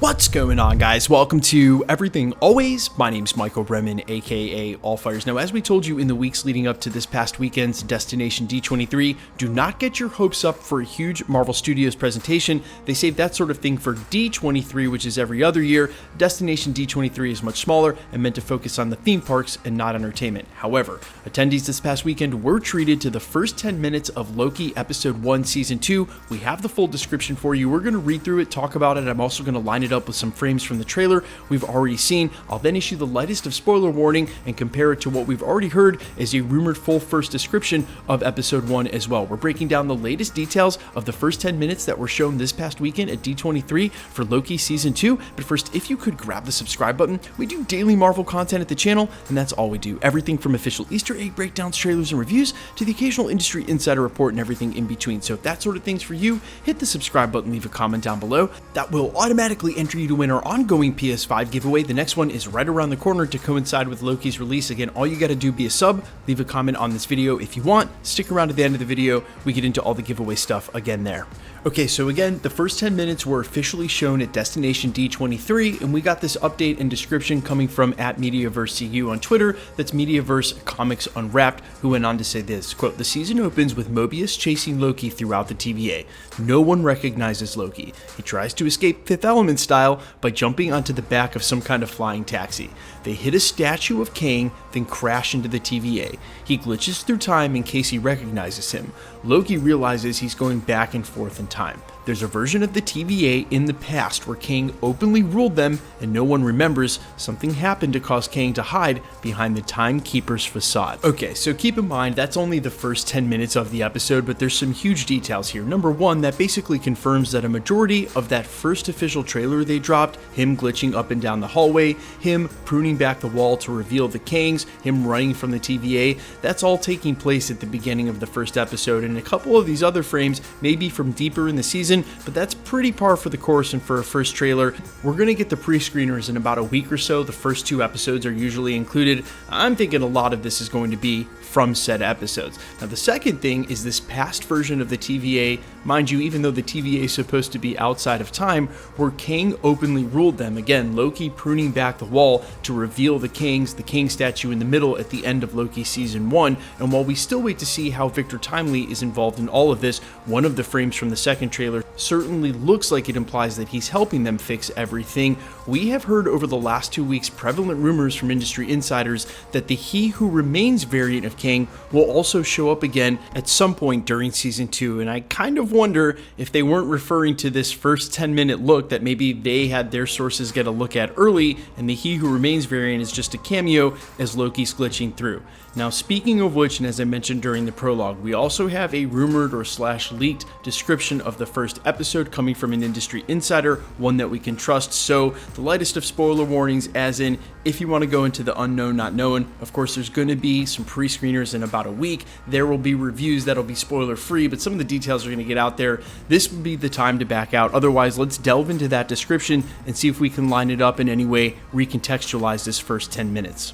What's going on, guys? Welcome to Everything Always. My name's Michael Bremen, aka Allfires. Now, as we told you in the weeks leading up to this past weekend's Destination D23, do not get your hopes up for a huge Marvel Studios presentation. They save that sort of thing for D23, which is every other year. Destination D23 is much smaller and meant to focus on the theme parks and not entertainment. However, attendees this past weekend were treated to the first 10 minutes of Loki Episode 1 Season 2. We have the full description for you. We're going to read through it, talk about it. I'm also going to line it up with some frames from the trailer we've already seen. I'll then issue the lightest of spoiler warning and compare it to what we've already heard as a rumored full first description of Episode 1 as well. We're breaking down the latest details of the first 10 minutes that were shown this past weekend at D23 for Loki Season 2. But first, if you could grab the subscribe button. We do daily Marvel content at the channel, and that's all we do. Everything from official Easter egg breakdowns, trailers, and reviews to the occasional industry insider report and everything in between. So if that sort of thing's for you, hit the subscribe button, leave a comment down below. That will automatically enter you to win our ongoing PS5 giveaway. The next one is right around the corner to coincide with Loki's release. Again, all you got to do, be a sub, leave a comment on this video if you want, stick around to the end of the video. We get into all the giveaway stuff again there. Okay, so again, the first 10 minutes were officially shown at Destination D23, and we got this update and description coming from @MediaverseCU on Twitter. That's Mediaverse Comics Unwrapped, who went on to say this, quote, "The season opens with Mobius chasing Loki throughout the TVA. No one recognizes Loki. He tries to escape Fifth Element style by jumping onto the back of some kind of flying taxi. They hit a statue of Kang, then crash into the TVA. He glitches through time in case he recognizes him. Loki realizes he's going back and forth in time. There's a version of the TVA in the past where Kang openly ruled them and no one remembers. Something happened to cause Kang to hide behind the Timekeeper's facade." Okay, so keep in mind that's only the first 10 minutes of the episode, but there's some huge details here. Number one, that basically confirms that a majority of that first official trailer they dropped, him glitching up and down the hallway, him pruning back the wall to reveal the Kangs, him running from the TVA, that's all taking place at the beginning of the first episode, and a couple of these other frames may be from deeper in the season, but that's pretty par for the course and for a first trailer. We're going to get the pre-screeners in about a week or so. The first 2 episodes are usually included. I'm thinking a lot of this is going to be from said episodes. Now, the second thing is this past version of the TVA, mind you, even though the TVA is supposed to be outside of time, where Kang openly ruled them. Again, Loki pruning back the wall to reveal the Kangs, the Kang statue in the middle at the end of Loki Season 1. And while we still wait to see how Victor Timely is involved in all of this, one of the frames from the second trailer certainly looks like it implies that he's helping them fix everything. We have heard over the last 2 weeks prevalent rumors from industry insiders that the He Who Remains variant of Kang will also show up again at some point during Season 2, and I kind of wonder if they weren't referring to this first 10-minute look that maybe they had their sources get a look at early, and the He Who Remains variant is just a cameo as Loki's glitching through. Now, speaking of which, and as I mentioned during the prologue, we also have a rumored or leaked description of the first episode coming from an industry insider, one that we can trust. So the lightest of spoiler warnings, as in, if you want to go into the unknown not known, of course there's going to be some pre-screeners in about a week. There will be reviews that'll be spoiler free, but some of the details are going to get out there. This would be the time to back out. Otherwise, let's delve into that description and see if we can line it up in any way, recontextualize this first 10 minutes.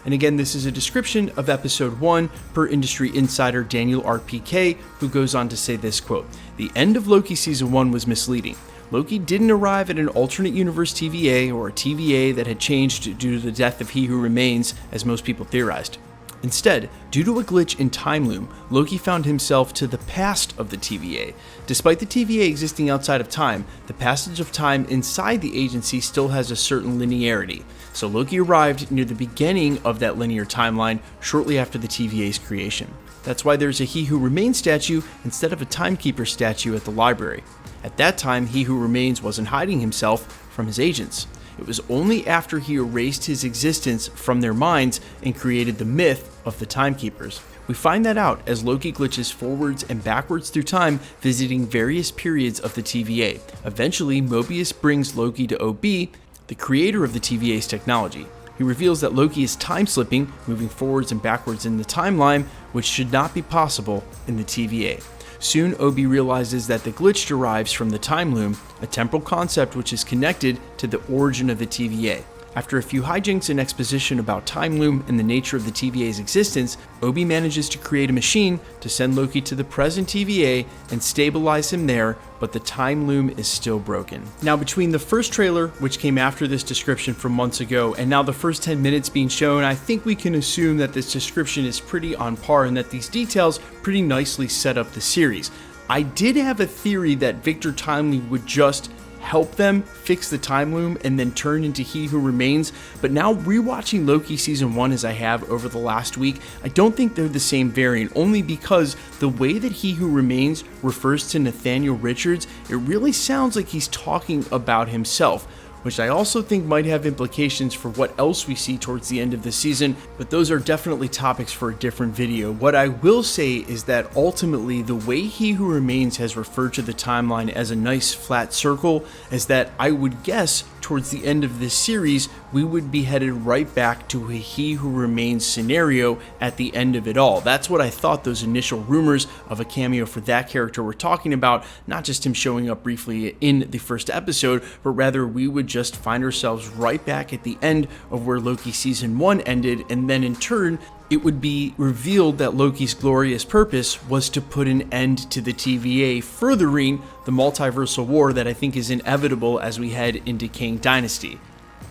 And again, this is a description of Episode 1 per industry insider Daniel RPK, who goes on to say this, quote, "The end of Loki Season 1 was misleading. Loki didn't arrive at an alternate universe TVA or a TVA that had changed due to the death of He Who Remains, as most people theorized. Instead, due to a glitch in Time Loom, Loki found himself to the past of the TVA. Despite the TVA existing outside of time, the passage of time inside the agency still has a certain linearity. So Loki arrived near the beginning of that linear timeline shortly after the TVA's creation. That's why there's a He Who Remains statue instead of a Timekeeper statue at the library. At that time, He Who Remains wasn't hiding himself from his agents. It was only after he erased his existence from their minds and created the myth of the Timekeepers. We find that out as Loki glitches forwards and backwards through time, visiting various periods of the TVA. Eventually, Mobius brings Loki to OB, the creator of the TVA's technology. He reveals that Loki is time-slipping, moving forwards and backwards in the timeline, which should not be possible in the TVA. Soon, Obi realizes that the glitch derives from the time loom, a temporal concept which is connected to the origin of the TVA. After a few hijinks and exposition about Time Loom and the nature of the TVA's existence, Obi manages to create a machine to send Loki to the present TVA and stabilize him there, but the Time Loom is still broken. Now, between the first trailer, which came after this description from months ago, and now the first 10 minutes being shown, I think we can assume that this description is pretty on par and that these details pretty nicely set up the series. I did have a theory that Victor Timely would just help them fix the Time Loom and then turn into He Who Remains, but now rewatching Loki season 1 as I have over the last week, I don't think they're the same variant, only because the way that He Who Remains refers to Nathaniel Richards, it really sounds like he's talking about himself, which I also think might have implications for what else we see towards the end of the season, but those are definitely topics for a different video. What I will say is that ultimately the way He Who Remains has referred to the timeline as a nice flat circle is that I would guess towards the end of this series we would be headed right back to a He Who Remains scenario at the end of it all. That's what I thought those initial rumors of a cameo for that character were talking about, not just him showing up briefly in the first episode, but rather we would just find ourselves right back at the end of where Loki season 1 ended, and then in turn it would be revealed that Loki's glorious purpose was to put an end to the TVA, furthering the multiversal war that I think is inevitable as we head into Kang Dynasty.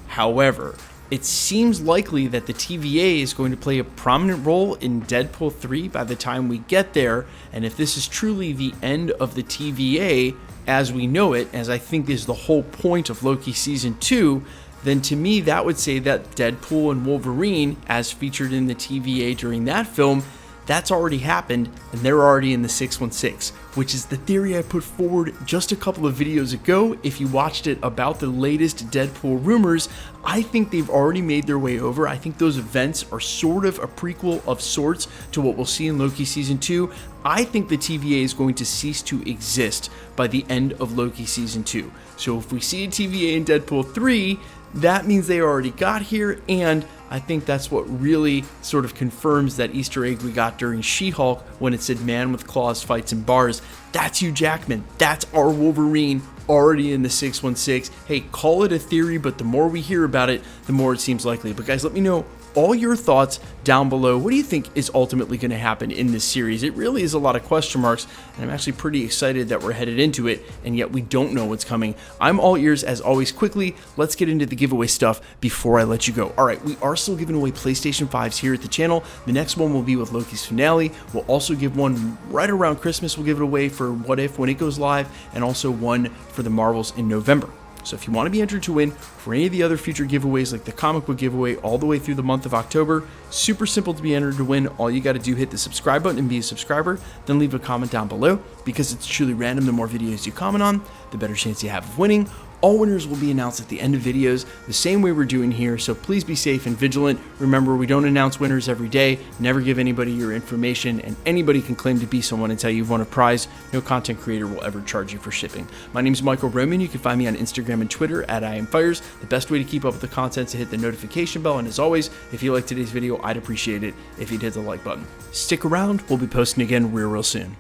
However, it seems likely that the TVA is going to play a prominent role in Deadpool 3 by the time we get there, and if this is truly the end of the TVA as we know it, as I think is the whole point of Loki season 2, then to me that would say that Deadpool and Wolverine, as featured in the TVA during that film, that's already happened and they're already in the 616, which is the theory I put forward just a couple of videos ago. If you watched it about the latest Deadpool rumors, I think they've already made their way over. I think those events are sort of a prequel of sorts to what we'll see in Loki season 2. I think the TVA is going to cease to exist by the end of Loki season 2. So if we see a TVA in Deadpool 3, that means they already got here, and I think that's what really sort of confirms that Easter egg we got during She-Hulk when it said man with claws fights in bars. That's Hugh Jackman. That's our Wolverine already in the 616. Hey, call it a theory, but the more we hear about it, the more it seems likely. But guys, let me know all your thoughts down below. What do you think is ultimately going to happen in this series? It really is a lot of question marks, and I'm actually pretty excited that we're headed into it, and yet we don't know what's coming. I'm all ears as always. Quickly, let's get into the giveaway stuff before I let you go. All right, we are still giving away PlayStation 5s here at the channel. The next one will be with Loki's finale. We'll also give one right around Christmas. We'll give it away for What If when it goes live, and also one for the Marvels in November. So if you want to be entered to win for any of the other future giveaways like the comic book giveaway all the way through the month of October, super simple to be entered to win. All you got to do, hit the subscribe button and be a subscriber, then leave a comment down below. Because it's truly random, the more videos you comment on, the better chance you have of winning. All winners will be announced at the end of videos, the same way we're doing here, so please be safe and vigilant. Remember, we don't announce winners every day, never give anybody your information, and anybody can claim to be someone until you've won a prize. No content creator will ever charge you for shipping. My name is Michael Roman. You can find me on Instagram and Twitter at IamFires. The best way to keep up with the content is to hit the notification bell, and as always, if you like today's video, I'd appreciate it if you'd hit the like button. Stick around, we'll be posting again real soon.